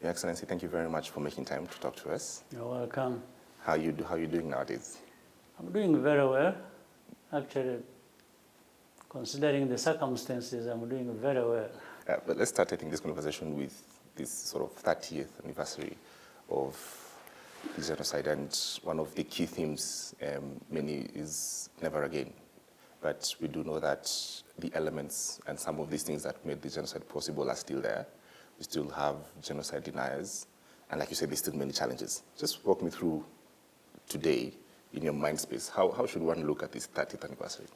Your Excellency, thank you very much for making time to talk to us. You're welcome. How are you doing nowadays? I'm doing very well. Actually, considering the circumstances, I'm doing very well. But let's start, I think, this conversation with this sort of 30th anniversary of the genocide, and one of the key themes many is never again. But we do know that the elements and some of these things that made the genocide possible are still there. We still have genocide deniers, and like you said, there's still many challenges. Just walk me through today, in your mind space, how should one look at this 30th anniversary?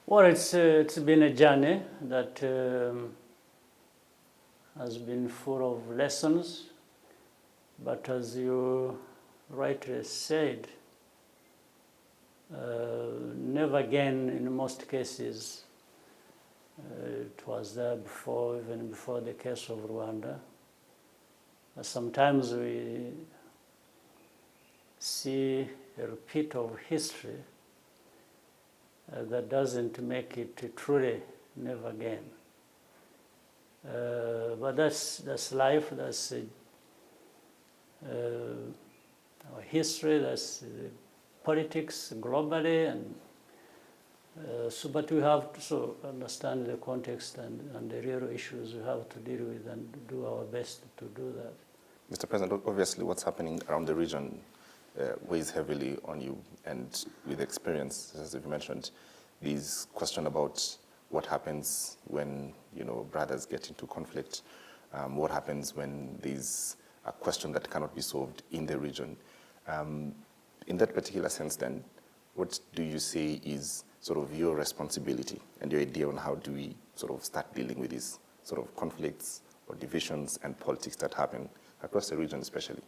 Well, it's been a journey that has been full of lessons, but as you rightly said, never again in most cases. It was there before, even before the case of Rwanda. Sometimes we see a repeat of history that doesn't make it truly never again. But that's life, that's our history, that's politics globally, and but we have to understand the context and the real issues we have to deal with and do our best to do that. Mr. President, obviously what's happening around the region weighs heavily on you, and with experience, as you mentioned, this question about what happens when brothers get into conflict, what happens when there's a question that cannot be solved in the region. In that particular sense then, what do you say is sort of your responsibility and your idea on how do we sort of start dealing with these sort of conflicts or divisions and politics that happen across the region especially?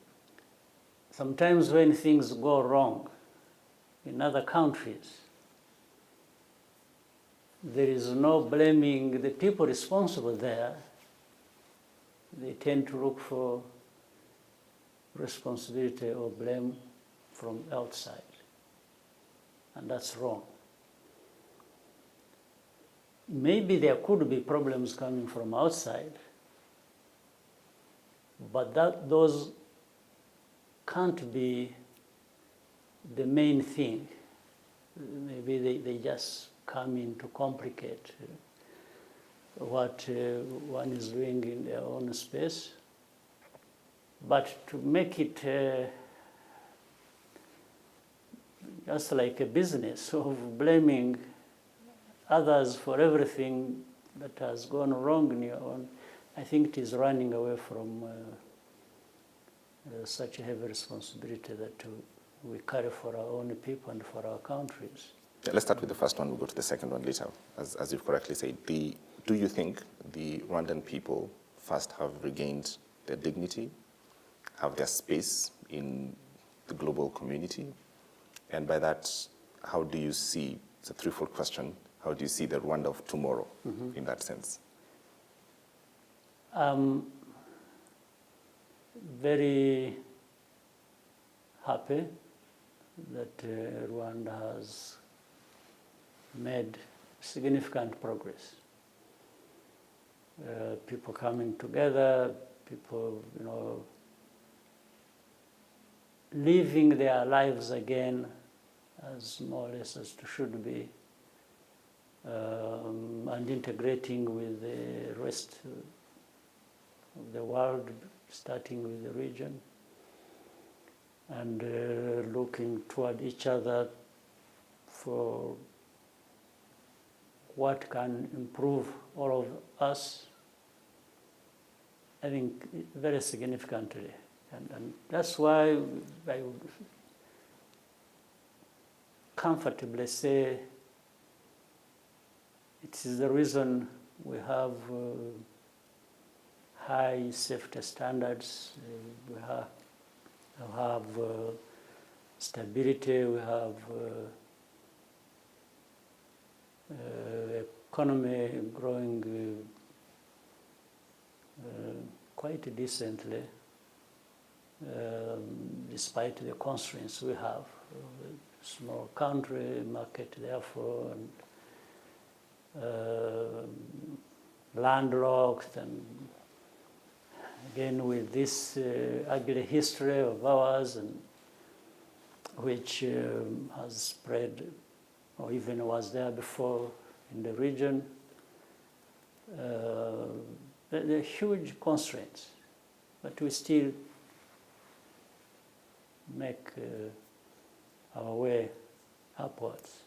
Sometimes when things go wrong in other countries, there is no blaming the people responsible there. They tend to look for responsibility or blame from outside, and that's wrong. Maybe there could be problems coming from outside, but those can't be the main thing. Maybe they just come in to complicate what one is doing in their own space. But to make it just like a business of blaming others for everything that has gone wrong in your own, I think it is running away from such a heavy responsibility that we carry for our own people and for our countries. Yeah, let's start with the first one, we'll go to the second one later. As you've correctly said, do you think the Rwandan people first have regained their dignity, have their space in the global community? And by that, how do you see, it's a threefold question, how do you see the Rwanda of tomorrow in that sense? Very happy that Rwanda has made significant progress. People coming together, people, living their lives again as more or less as it should be, and integrating with the rest of the world, starting with the region, and looking toward each other for what can improve all of us, I think very significantly. And that's why I would comfortably say it is the reason we have high safety standards, we have stability, we have economy growing quite decently, despite the constraints we have. Small country, market therefore, and landlocked, and again with this ugly history of ours, and which has spread or even was there before in the region. There are huge constraints, but we still make our way upwards.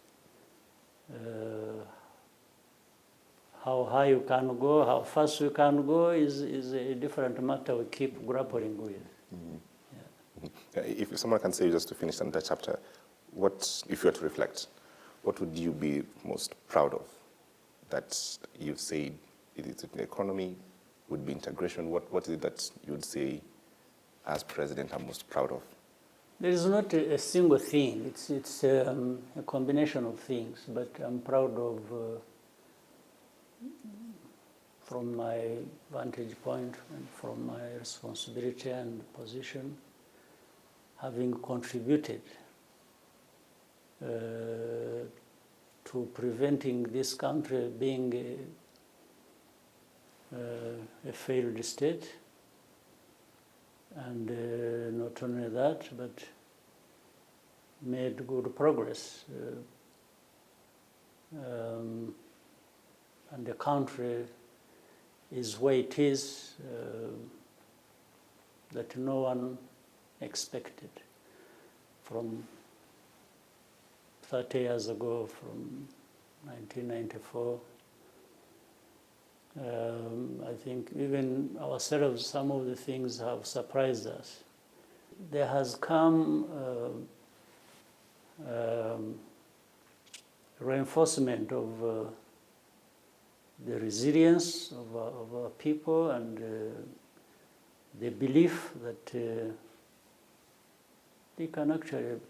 How high you can go, how fast you can go is a different matter we keep grappling with. Mm-hmm. Yeah. If someone can say, just to finish on that chapter, what, if you were to reflect, what would you be most proud of that you've said it is the economy, would be integration? What is it that you would say, as president, I'm most proud of? There is not a single thing. It's a combination of things, but I'm proud of, from my vantage point and from my responsibility and position, having contributed to preventing this country being a failed state. And not only that, but made good progress. And the country is where it is, that no one expected from 30 years ago, from 1994. I think even ourselves, some of the things have surprised us. There has come reinforcement of the resilience of our people and the belief that they can actually,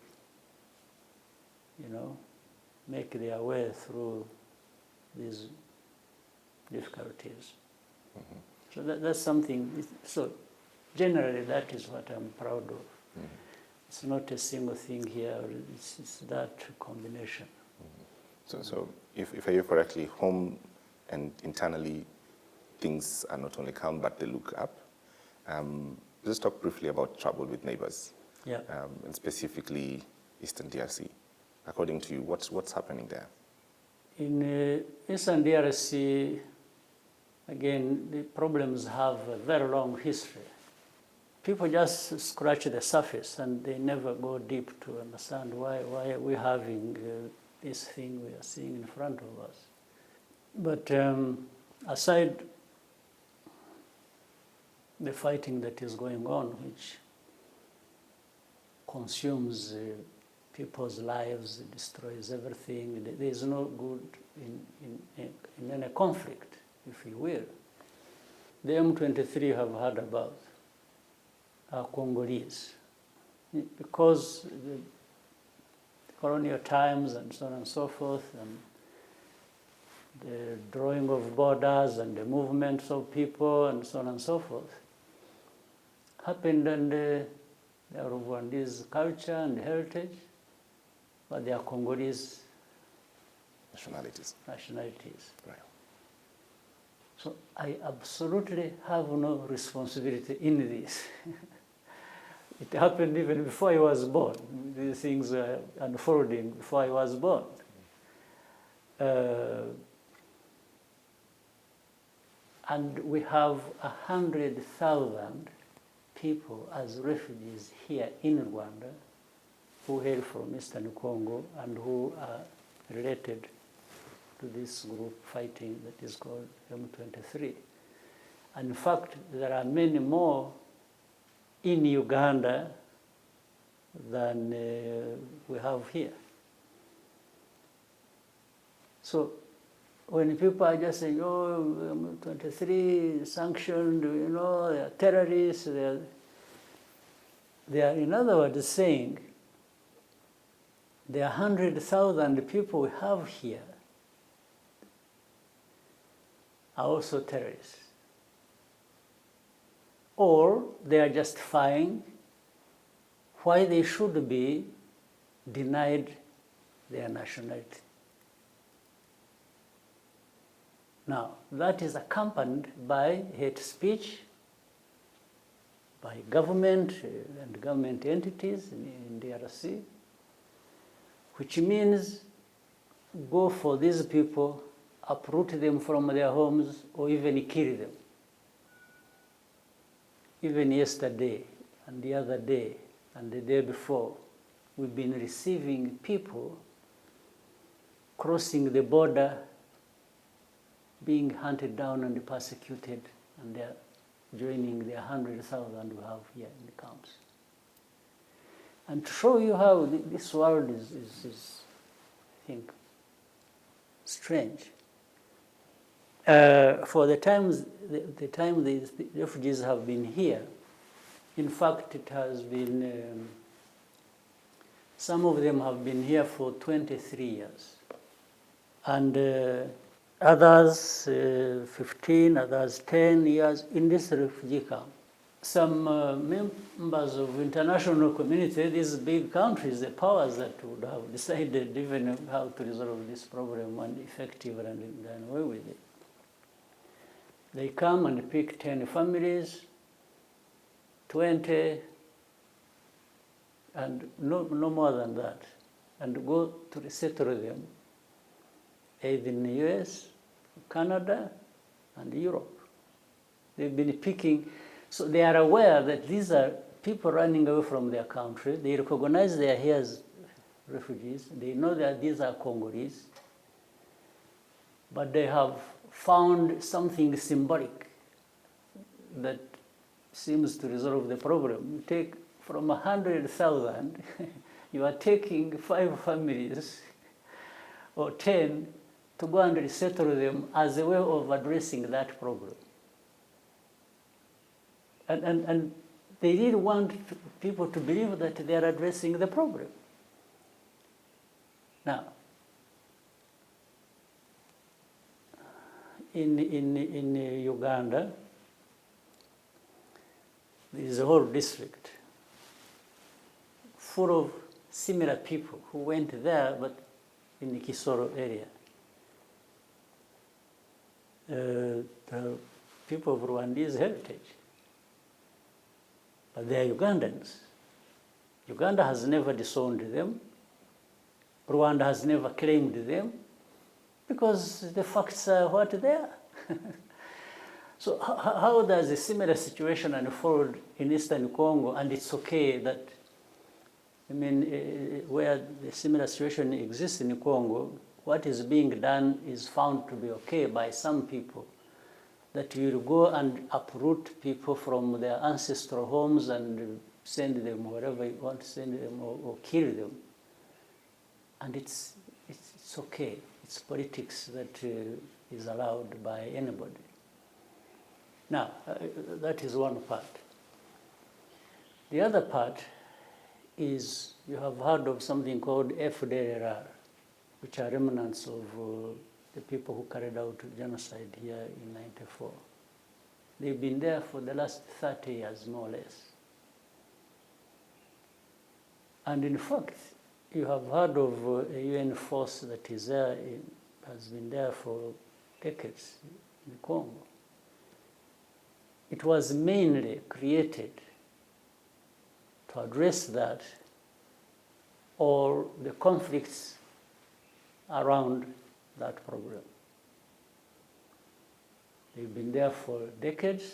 make their way through these difficulties. Mm-hmm. So that's something. So generally, that is what I'm proud of. Mm-hmm. It's not a single thing here. It's that combination. Mm-hmm. So if I hear correctly, home and internally, things are not only calm, but they look up. Let's talk briefly about trouble with neighbors. Yeah. And specifically Eastern DRC. According to you, what's happening there? In Eastern DRC, again, the problems have a very long history. People just scratch the surface and they never go deep to understand why we're having this thing we are seeing in front of us. But aside the fighting that is going on, which consumes people's lives, destroys everything, there is no good in any conflict, if you will. The M23 have heard about Congolese, because the colonial times and so on and so forth, and the drawing of borders and the movements of people and so on and so forth happened, and they are Rwandese culture and heritage, but they are Congolese nationalities. Right. So I absolutely have no responsibility in this. It happened even before I was born. These things were unfolding before I was born. And we have 100,000 people as refugees here in Rwanda who hail from Eastern Congo and who are related to this group fighting that is called M23. And in fact, there are many more in Uganda than we have here. So when people are just saying, oh, M23 sanctioned, they are terrorists, they are in other words saying the 100,000 people we have here are also terrorists. Or they are justifying why they should be denied their nationality. Now, that is accompanied by hate speech by government and government entities in DRC, which means go for these people, uproot them from their homes, or even kill them. Even yesterday, and the other day, and the day before, we've been receiving people crossing the border, being hunted down and persecuted, and they're joining the 100,000 we have here in the camps. And to show you how this world is I think, strange. For the time these refugees have been here, in fact, it has been, some of them have been here for 23 years. And others 15, others 10 years in this refugee camp. Some members of international community, these big countries, the powers that would have decided even how to resolve this problem and effectively and done away with it. They come and pick 10 families, 20, and no more than that, and go to resettle them, either in the US, Canada, and Europe. They've been picking, so they are aware that these are people running away from their country. They recognize they are here as refugees. They know that these are Congolese, but they have found something symbolic that seems to resolve the problem. You take from 100,000, you are taking 5 families or 10 to go and resettle them as a way of addressing that problem. And they really want people to believe that they are addressing the problem. Now, in Uganda, there is a whole district full of similar people who went there, but in the Kisoro area. The people of Rwandese heritage, but they are Ugandans. Uganda has never disowned them. Rwanda has never claimed them, because the facts are what they are. So how does a similar situation unfold in Eastern Congo, and it's okay that, I mean, where the similar situation exists in Congo, what is being done is found to be okay by some people, that you will go and uproot people from their ancestral homes and send them wherever you want to send them, or kill them. And it's okay. It's politics that is allowed by anybody. Now, that is one part. The other part is, you have heard of something called FDLR, which are remnants of the people who carried out genocide here in '94. They've been there for the last 30 years, more or less. And in fact, you have heard of a UN force that is there, has been there for decades in Congo. It was mainly created to address that, or the conflicts around that problem. They've been there for decades.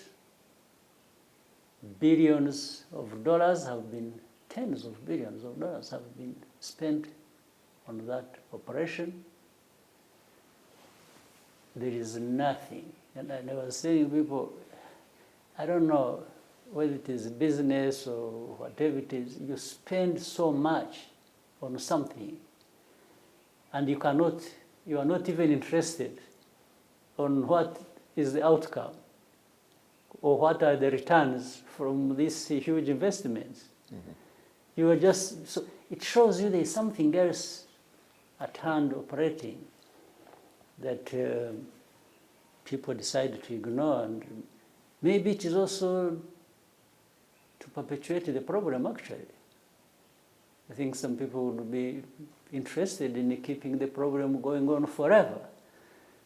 Billions of dollars have been, tens of billions of dollars have been spent on that operation. There is nothing. And I was saying to people, I don't know whether it is business or whatever it is, you spend so much on something, and you are not even interested on what is the outcome, or what are the returns from these huge investments. Mm-hmm. You are just, so it shows you there is something else at hand operating that people decide to ignore, and maybe it is also to perpetuate the problem, actually. I think some people would be interested in keeping the problem going on forever,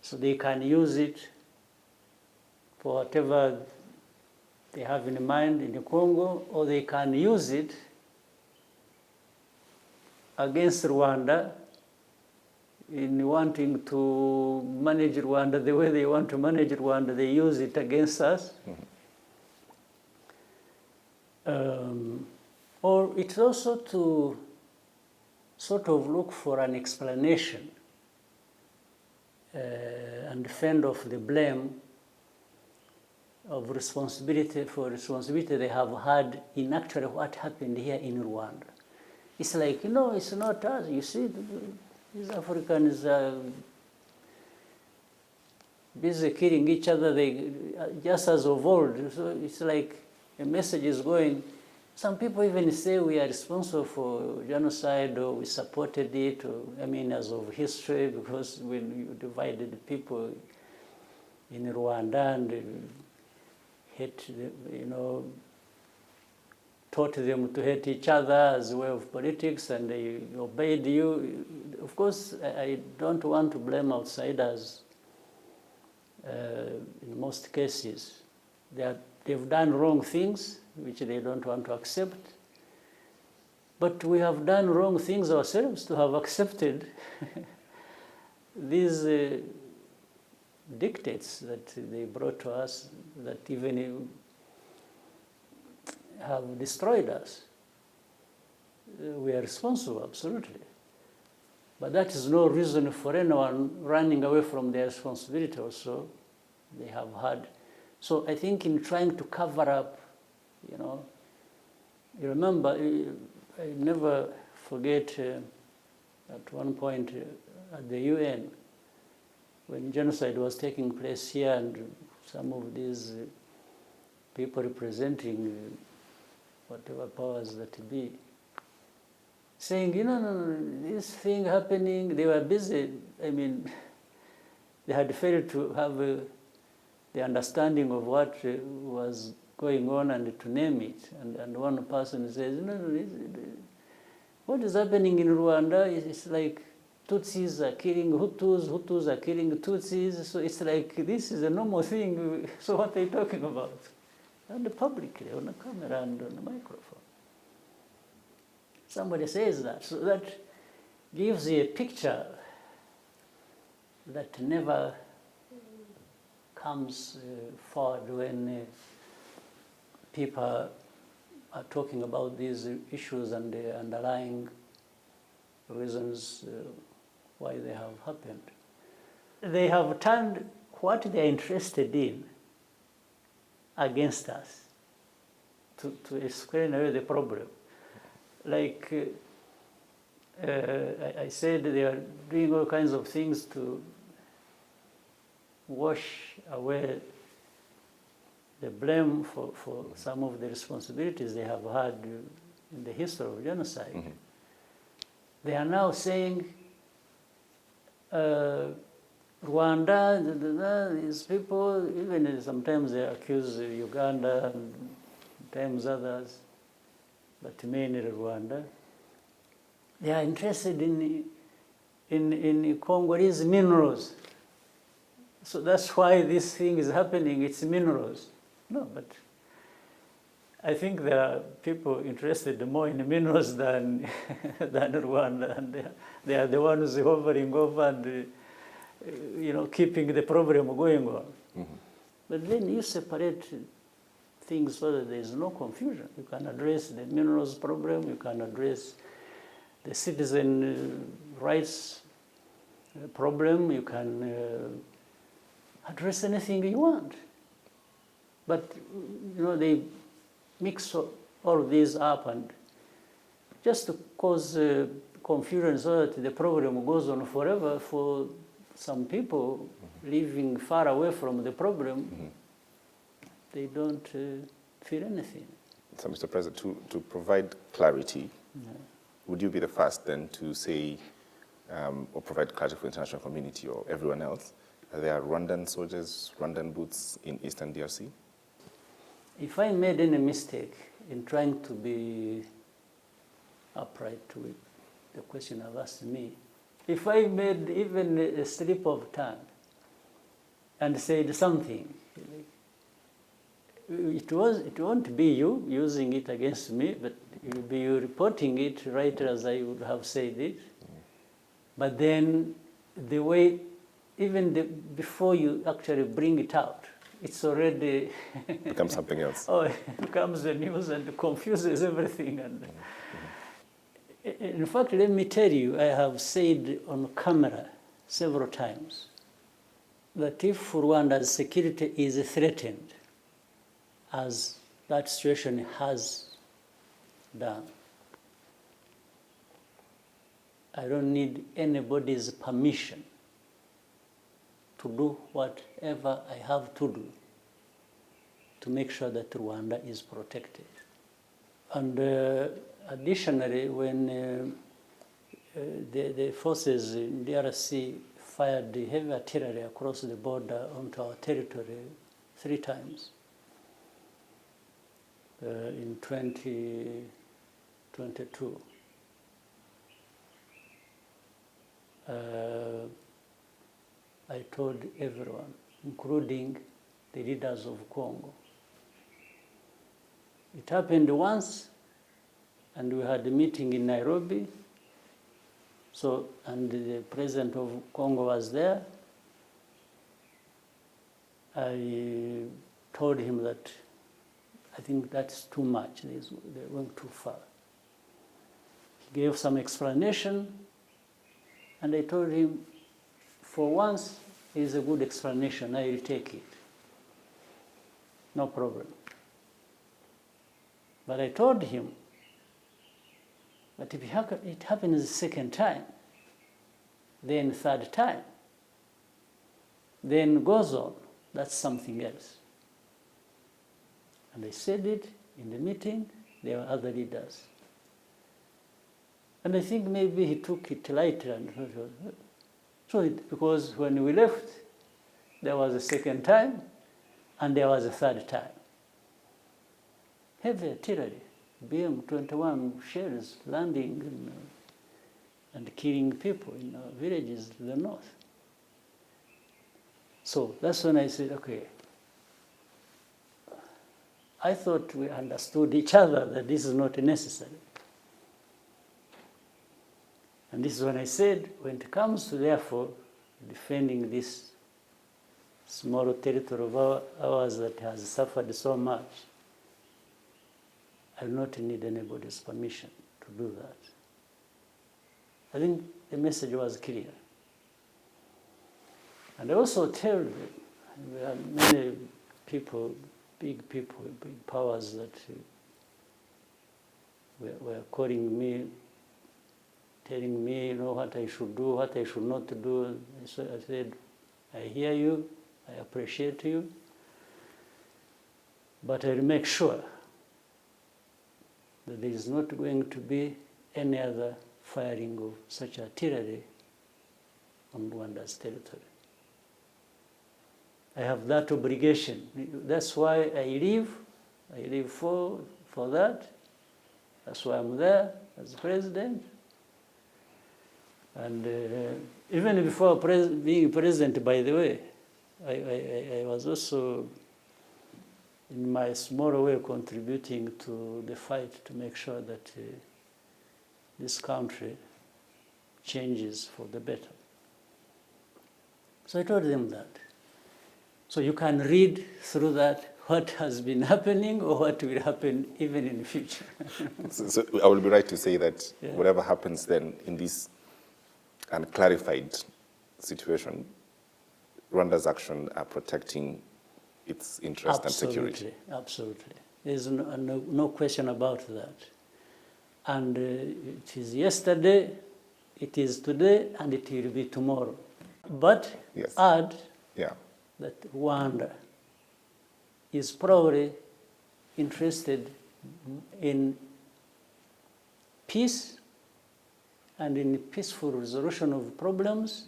so they can use it for whatever they have in mind in Congo, or they can use it against Rwanda in wanting to manage Rwanda the way they want to manage Rwanda. They use it against us. Or it's also to sort of look for an explanation and fend off the blame of responsibility they have had in actually what happened here in Rwanda. It's like, it's not us. You see, these Africans are busy killing each other, just as of old. So it's like a message is going. Some people even say we are responsible for genocide, or we supported it, or, as of history, because when you divided the people in Rwanda and hate, taught them to hate each other as a way of politics, and they obeyed you. Of course, I don't want to blame outsiders in most cases. They've done wrong things, which they don't want to accept. But we have done wrong things ourselves to have accepted these dictates that they brought to us, that even have destroyed us. We are responsible, absolutely. But that is no reason for anyone running away from their responsibility also they have had. So I think in trying to cover up, you remember, I never forget at one point at the UN, when genocide was taking place here, and some of these people representing whatever powers that be, saying, no, this thing happening, they were busy. They had failed to have the understanding of what was going on and to name it. And one person says, no, what is happening in Rwanda? It's like Tutsis are killing Hutus, Hutus are killing Tutsis. So it's like this is a normal thing. So what are you talking about? And publicly, on the camera and on the microphone. Somebody says that. So that gives you a picture that never comes forward when people are talking about these issues and the underlying reasons why they have happened. They have turned what they are interested in against us to explain away the problem. Like I said, they are doing all kinds of things to wash away the blame for some of the responsibilities they have had in the history of genocide. Mm-hmm. They are now saying, Rwanda, these people, even sometimes they accuse Uganda and sometimes others, but mainly Rwanda. They are interested in Congolese minerals. So that's why this thing is happening, it's minerals. No, but I think there are people interested more in minerals than Rwanda, and they are the ones hovering over and keeping the problem going on. Mm-hmm. But then you separate things so that there is no confusion. You can address the minerals problem, you can address the citizen rights problem, you can address anything you want. But they mix all these up and just to cause confusion so that the problem goes on forever for some people living far away from the problem, they don't feel anything. So, Mr. President, to provide clarity, would you be the first then to say or provide clarity for the international community or everyone else? There are Rwandan soldiers, Rwandan boots in Eastern DRC? If I made any mistake in trying to be upright with the question I've asked me, if I made even a slip of tongue and said something it won't be you using it against me, but it will be you reporting it right as I would have said it. But then the way, before you actually bring it out, it's already becomes something else. Oh, it becomes the news and confuses everything. And in fact, let me tell you, I have said on camera several times that if Rwanda's security is threatened, as that situation has done, I don't need anybody's permission to do whatever I have to do to make sure that Rwanda is protected. And additionally, when the forces in DRC fired the heavy artillery across the border onto our territory 3 times in 2022, I told everyone, including the leaders of Congo. It happened once, and we had a meeting in Nairobi. So, and the president of Congo was there. I told him that I think that's too much. They went too far. He gave some explanation, and I told him, for once, it's a good explanation. I will take it. No problem. But I told him, but if it happens the second time, then third time, then goes on, that's something else. And I said it in the meeting. There were other leaders. And I think maybe he took it lighter. Because when we left, there was a second time, and there was a third time. Heavy artillery, BM-21 shells landing and killing people in villages to the north. So that's when I said, okay, I thought we understood each other that this is not necessary. And this is when I said, when it comes to, therefore, defending this small territory of ours that has suffered so much, I will not need anybody's permission to do that. I think the message was clear. And I also tell them, there are many people, big powers that were calling me, telling me, what I should do, what I should not do. So I said, I hear you, I appreciate you, but I'll make sure that there is not going to be any other firing of such artillery on Rwanda's territory. I have that obligation. That's why I live for that. That's why I'm there as president. And even before being president, by the way, I was also, in my small way, contributing to the fight to make sure that this country changes for the better. So I told them that. So you can read through that what has been happening or what will happen even in the future. So I will be right to say that whatever happens then in this unclarified situation, Rwanda's action are protecting its interest and security. Absolutely. There's no question about that. And it is yesterday, it is today, and it will be tomorrow. But add that Rwanda is probably interested in peace and in peaceful resolution of problems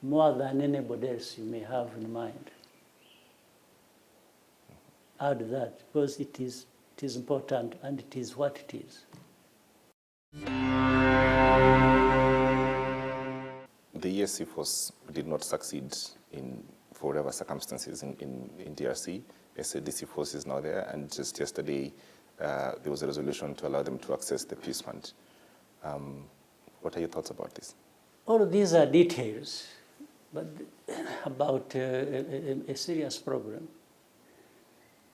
more than anybody else you may have in mind. Add that, because it is important and it is what it is. The EAC force did not succeed in for whatever circumstances in DRC. SADC force is now there, and just yesterday there was a resolution to allow them to access the peace fund. What are your thoughts about this? All of these are details, but about a serious problem.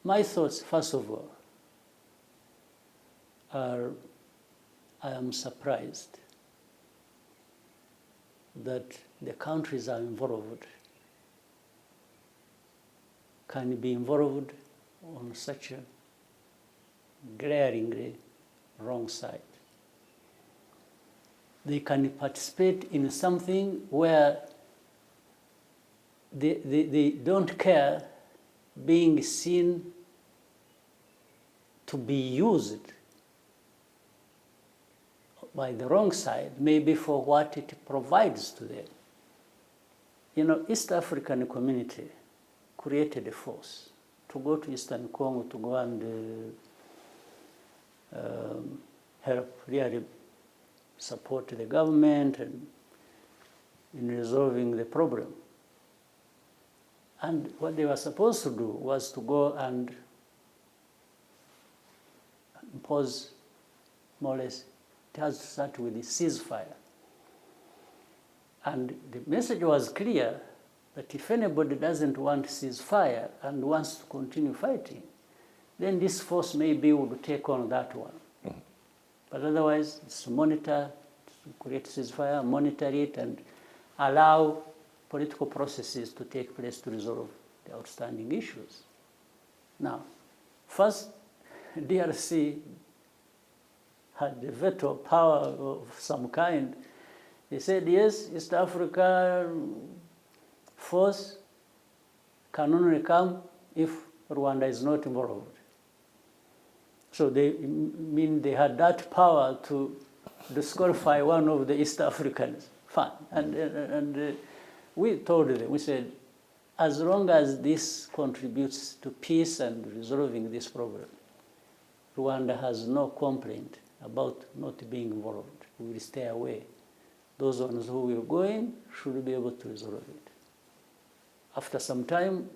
My thoughts, first of all, are I am surprised that the countries are involved can be involved on such a glaringly wrong side. They can participate in something where they don't care being seen to be used by the wrong side, maybe for what it provides to them. You know, East African community created a force to go to Eastern Congo to go and help really support the government and in resolving the problem. And what they were supposed to do was to go and impose, more or less, it has to start with the ceasefire. And the message was clear that if anybody doesn't want ceasefire and wants to continue fighting, then this force maybe would take on that one. Mm-hmm. But otherwise, it's to monitor, to create ceasefire, monitor it, and allow political processes to take place to resolve the outstanding issues. Now, first, DRC had the veto power of some kind. They said, yes, East Africa force can only come if Rwanda is not involved. So they had that power to disqualify one of the East Africans. Fine. And we told them, we said, as long as this contributes to peace and resolving this problem, Rwanda has no complaint about not being involved. We will stay away. Those ones who will go in should be able to resolve it. After some time,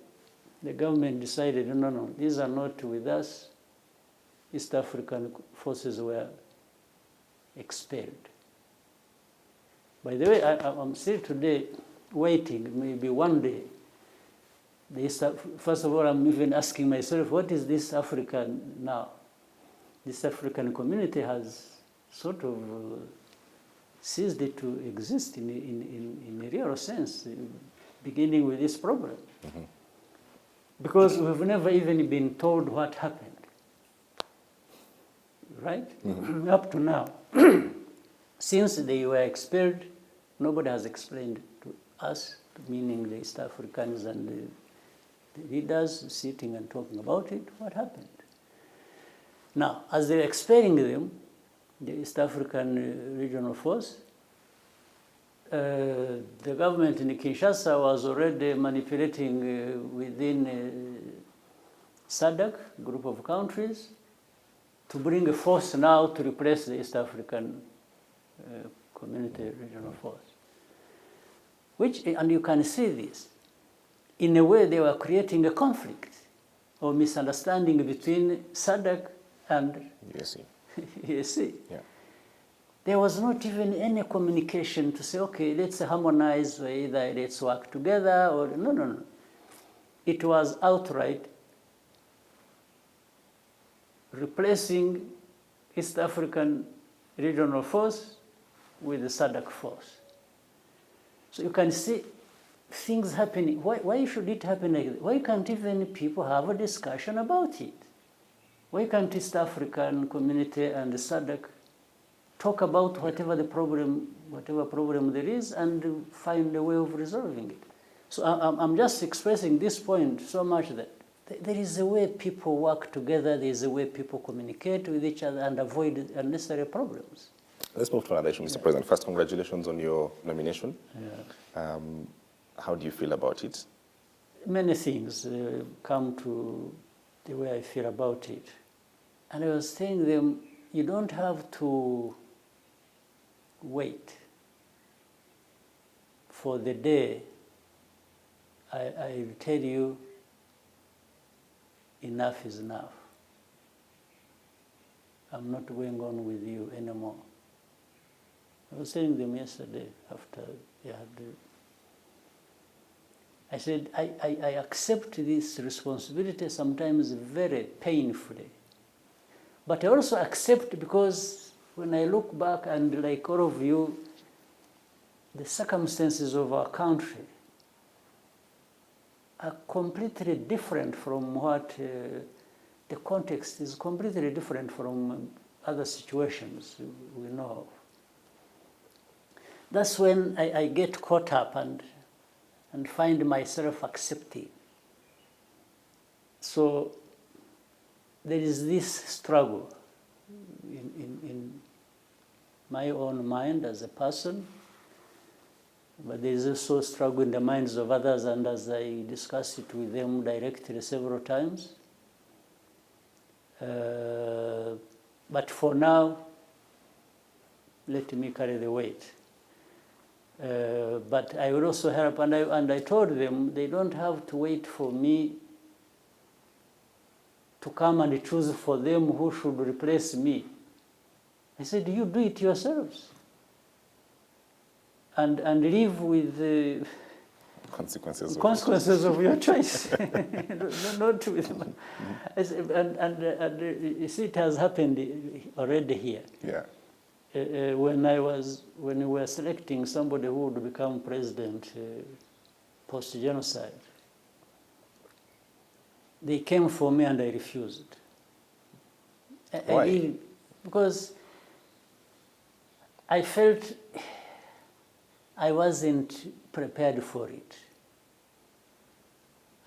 the government decided, no, these are not with us. East African forces were expelled. By the way, I'm still today waiting, maybe one day. First of all, I'm even asking myself, what is this African now? This African community has sort of ceased to exist in a real sense, beginning with this problem. Mm-hmm. Because we've never even been told what happened, right? Mm-hmm. Up to now. Since they were expelled, nobody has explained to us, meaning the East Africans and the leaders sitting and talking about it, what happened. Now, as they're expelling them, the East African regional force, the government in Kinshasa was already manipulating within SADC, group of countries, to bring a force now to replace the East African community regional force. And you can see this. In a way, they were creating a conflict or misunderstanding between SADC and EAC. Yeah. There was not even any communication to say, okay, let's harmonize, or either let's work together, or no. It was outright replacing East African regional force with the SADC force. So you can see things happening. Why should it happen like that? Why can't even people have a discussion about it? Why can't East African community and the SADC talk about whatever problem there is and find a way of resolving it? So I'm just expressing this point so much that there is a way people work together, there is a way people communicate with each other and avoid unnecessary problems. Let's move to another issue, Mr. President. First, congratulations on your nomination. Yeah. How do you feel about it? Many things come to the way I feel about it. And I was telling them, you don't have to wait for the day I will tell you, enough is enough. I'm not going on with you anymore. I was telling them yesterday after they had I said, I accept this responsibility sometimes very painfully. But I also accept because when I look back and like all of you, the circumstances of our country are completely different from what the context is completely different from other situations we know of. That's when I get caught up and find myself accepting. So there is this struggle in my own mind as a person, but there is also a struggle in the minds of others, and as I discuss it with them directly several times. But for now, let me carry the weight. But I will also help, and I told them they don't have to wait for me to come and choose for them who should replace me. I said, you do it yourselves. And live with the consequences of your choice. Not with my, and you see, it has happened already here. Yeah. When we were selecting somebody who would become president post-genocide, they came for me and I refused. Why? Because I felt I wasn't prepared for it.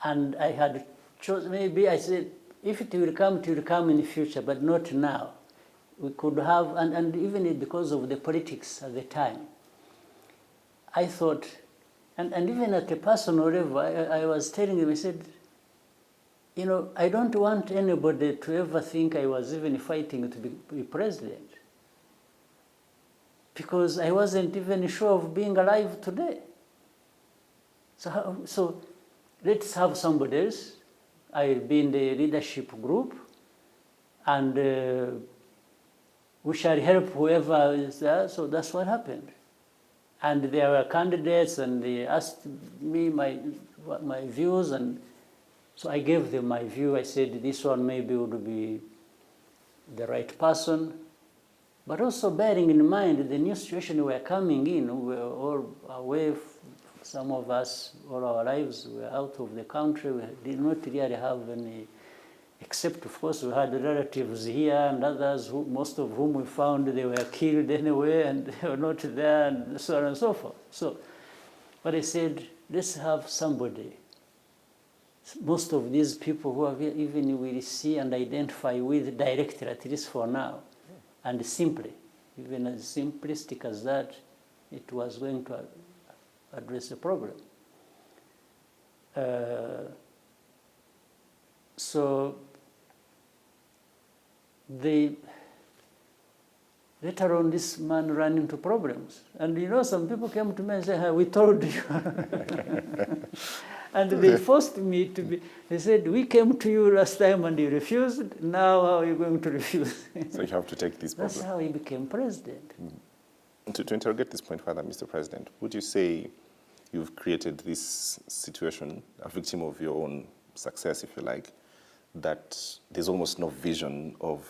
And I had chosen, maybe I said, if it will come in the future, but not now. We could have, and even because of the politics at the time, I thought, and even at a personal level, I was telling them, I said, you know, I don't want anybody to ever think I was even fighting to be president, because I wasn't even sure of being alive today. So let's have somebody else. I'll be in the leadership group, and we shall help whoever is there. So that's what happened. And there were candidates, and they asked me my views, and so I gave them my view. I said, this one maybe would be the right person. But also bearing in mind the new situation we were coming in, we were all away, some of us, all our lives, we were out of the country. We did not really have any, except of course we had relatives here and others, most of whom we found they were killed anyway and they were not there, and so on and so forth. So, but I said, let's have somebody. Most of these people who have even will see and identify with directly, at least for now, and simply, even as simplistic as that, it was going to address the problem. So later on, this man ran into problems. And you know, some people came to me and said, hey, we told you. And they forced me to be, they said, we came to you last time and you refused, now how are you going to refuse? So you have to take this problem. That's how he became president. To interrogate this point further, Mr. President, would you say you've created this situation, a victim of your own success, if you like, that there's almost no vision of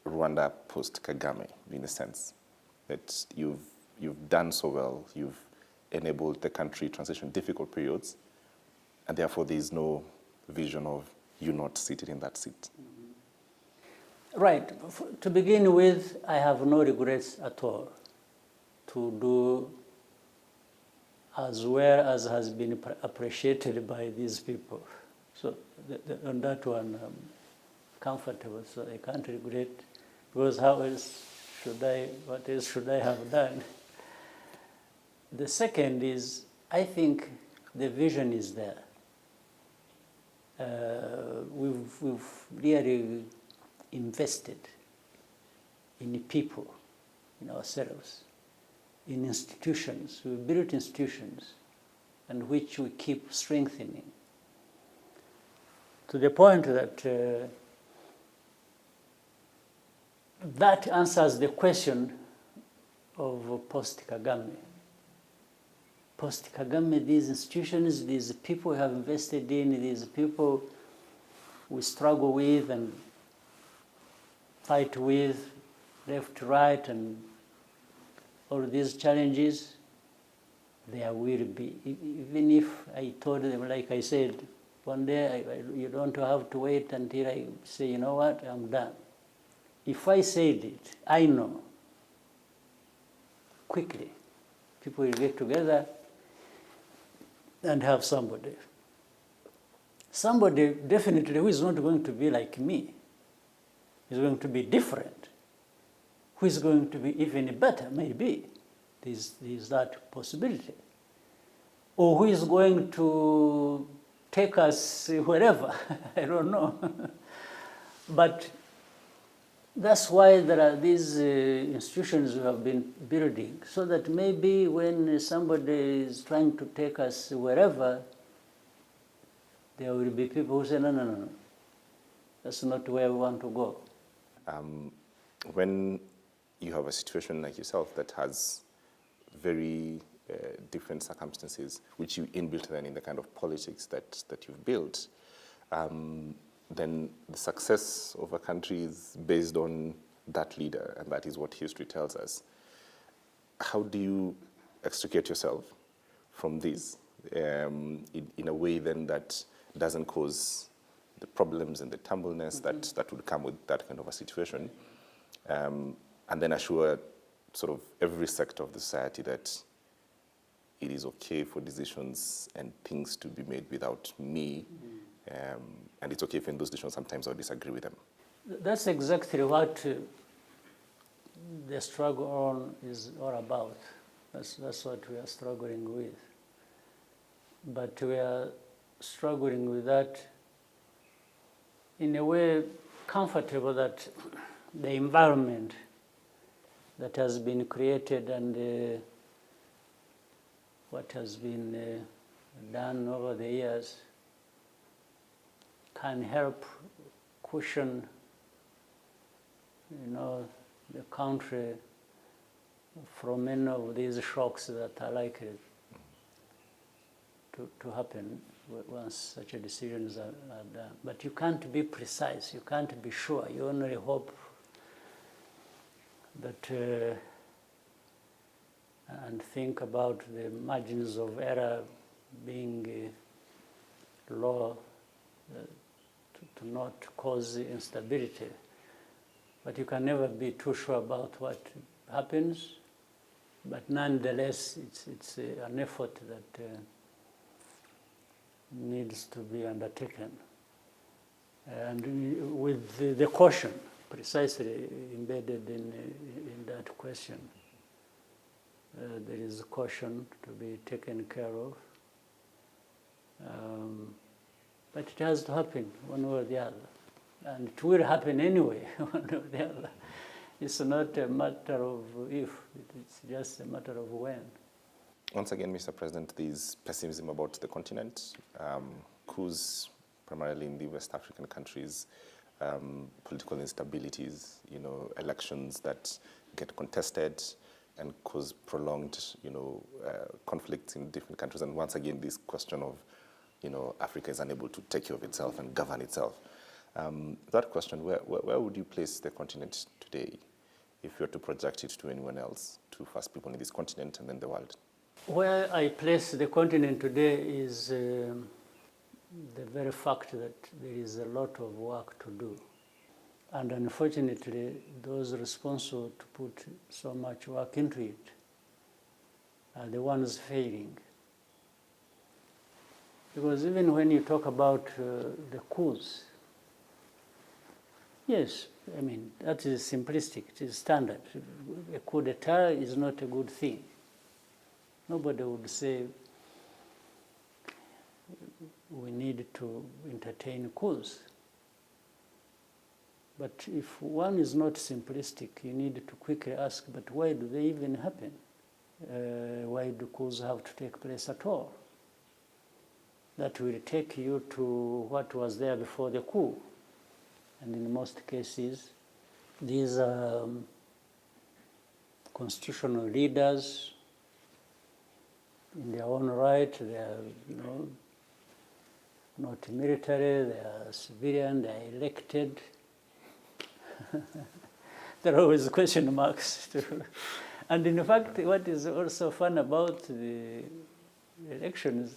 Rwanda post-Kagame, in a sense, that you've done so well, you've enabled the country transition difficult periods, and therefore there is no vision of you not seated in that seat? Right. To begin with, I have no regrets at all to do as well as has been appreciated by these people. So on that one, I'm comfortable, so I can't regret, because what else should I have done? The second is, I think the vision is there. We've really invested in people, in ourselves, in institutions. We've built institutions and which we keep strengthening. To the point that that answers the question of post-Kagame. Post-Kagame, these institutions, these people we have invested in, these people we struggle with and fight with, left, right, and all these challenges, there will be. Even if I told them, like I said, one day you don't have to wait until I say, you know what, I'm done. If I said it, I know, quickly, people will get together and have somebody. Somebody definitely who is not going to be like me, is going to be different, who is going to be even better, maybe. There's that possibility. Or who is going to take us wherever, I don't know. But that's why there are these institutions we have been building, so that maybe when somebody is trying to take us wherever, there will be people who say, no, that's not where we want to go. When you have a situation like yourself that has very different circumstances, which you inbuilt then in the kind of politics that you've built, then the success of a country is based on that leader, and that is what history tells us. How do you extricate yourself from this in a way then that doesn't cause the problems and the tumbleness that would come with that kind of a situation, and then assure sort of every sector of the society that it is okay for decisions and things to be made without me, and it's okay if in those decisions sometimes I'll disagree with them? That's exactly what the struggle on is all about. That's what we are struggling with. But we are struggling with that in a way comfortable that the environment that has been created and what has been done over the years can help cushion, the country from many of these shocks that are likely to happen once such a decisions are done. But you can't be precise, you can't be sure, you only hope that and think about the margins of error being low to not cause instability. But you can never be too sure about what happens. But nonetheless, it's an effort that needs to be undertaken. And with the caution precisely embedded in that question. There is caution to be taken care of. But it has to happen one way or the other. And it will happen anyway, one way or the other. It's not a matter of if, it's just a matter of when. Once again, Mr. President, there's pessimism about the continent, coups primarily in the West African countries, political instabilities, elections that get contested and cause prolonged, conflicts in different countries. And once again, this question of, Africa is unable to take care of itself and govern itself. That question, where would you place the continent today if you were to project it to anyone else, to first people in this continent and then the world? Where I place the continent today is the very fact that there is a lot of work to do. And unfortunately, those responsible to put so much work into it are the ones failing. Because even when you talk about the coups, yes, that is simplistic, it is standard. A coup d'etat is not a good thing. Nobody would say we need to entertain coups. But if one is not simplistic, you need to quickly ask, but why do they even happen? Why do coups have to take place at all? that will take you to what was there before the coup. And in most cases, these constitutional leaders, in their own right, they are not military, they are civilian, they are elected. There are always question marks too. And in fact, what is also fun about the elections,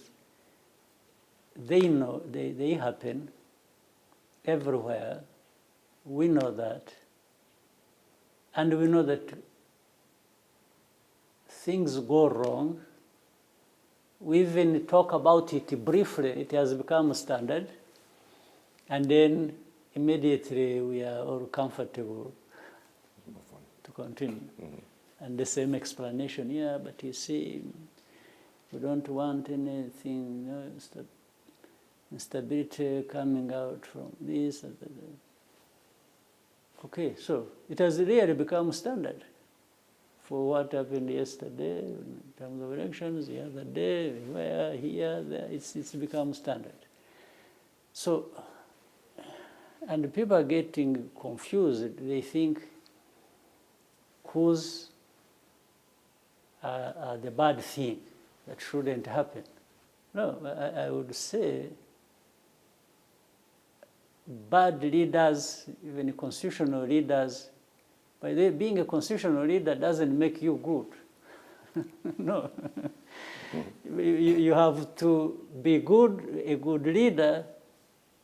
they know, they happen everywhere. We know that. And we know that things go wrong. We even talk about it briefly. It has become standard. And then immediately we are all comfortable to continue. And the same explanation, yeah, but you see, we don't want anything, instability coming out from this. Okay, so it has really become standard for what happened yesterday in terms of elections, the other day, where, here, there, it's become standard. So, and people are getting confused. They think coups are the bad thing that shouldn't happen. No, I would say bad leaders, even constitutional leaders, by the way, being a constitutional leader doesn't make you good. No. You have to be good, a good leader,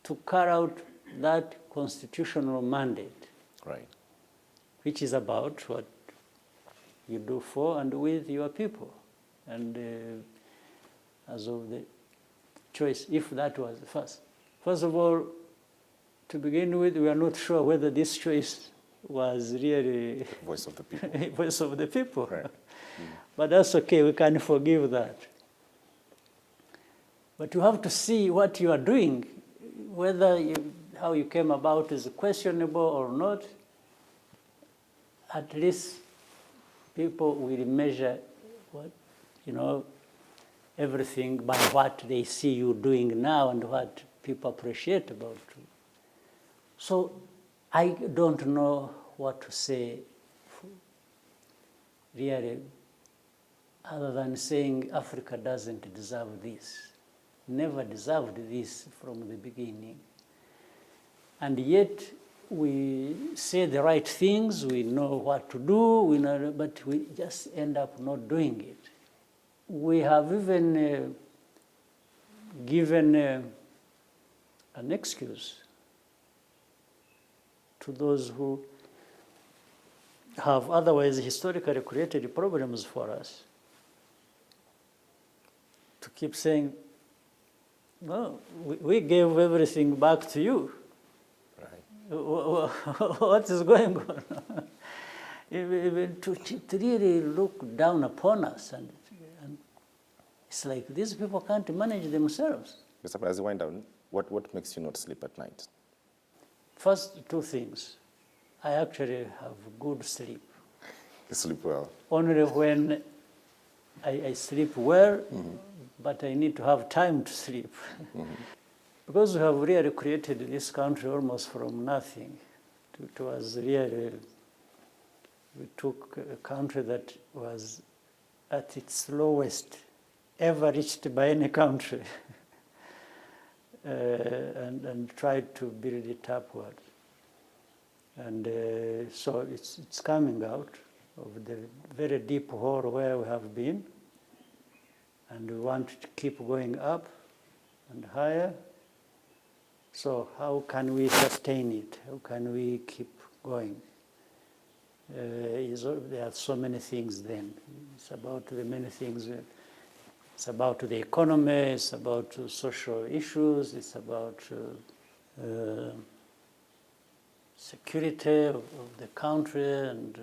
to carry out that constitutional mandate. Right. Which is about what you do for and with your people. And as of the choice, if that was the first of all, to begin with, we are not sure whether this choice was really Voice of the people. voice of the people. Right. But that's okay, we can forgive that. But you have to see what you are doing, whether how you came about is questionable or not. At least people will measure what, everything by what they see you doing now and what people appreciate about you. So I don't know what to say really, other than saying Africa doesn't deserve this. Never deserved this from the beginning. And yet we say the right things, we know what to do, but we just end up not doing it. We have even given an excuse to those who have otherwise historically created problems for us, to keep saying, well, we gave everything back to you. What is going on? Even to really look down upon us. And it's like these people can't manage themselves. Mr. As you wind down, what makes you not sleep at night? First, two things. I actually have good sleep. You sleep well? Only when I sleep well, but I need to have time to sleep. Because we have really created this country almost from nothing. It was really, we took a country that was at its lowest ever reached by any country and tried to build it upward. And so it's coming out of the very deep hole where we have been, and we want to keep going up and higher. So how can we sustain it? How can we keep going? There are so many things then. It's about the many things. It's about the economy, it's about social issues, it's about security of the country, and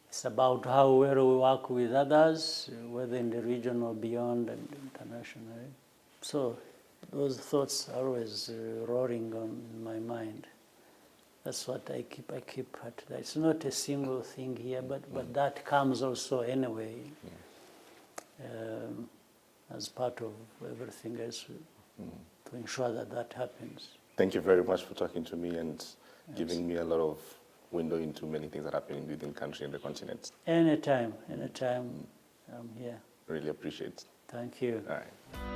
it's about how well we work with others, whether in the region or beyond and internationally. So those thoughts are always roaring on in my mind. That's what I keep at that. It's not a single thing here, but that comes also anyway. as part of everything else to ensure that that happens. Thank you very much for talking to me and giving me a lot of window into many things that are happening within the country and the continent. Anytime I'm here. Really appreciate it. Thank you. All right.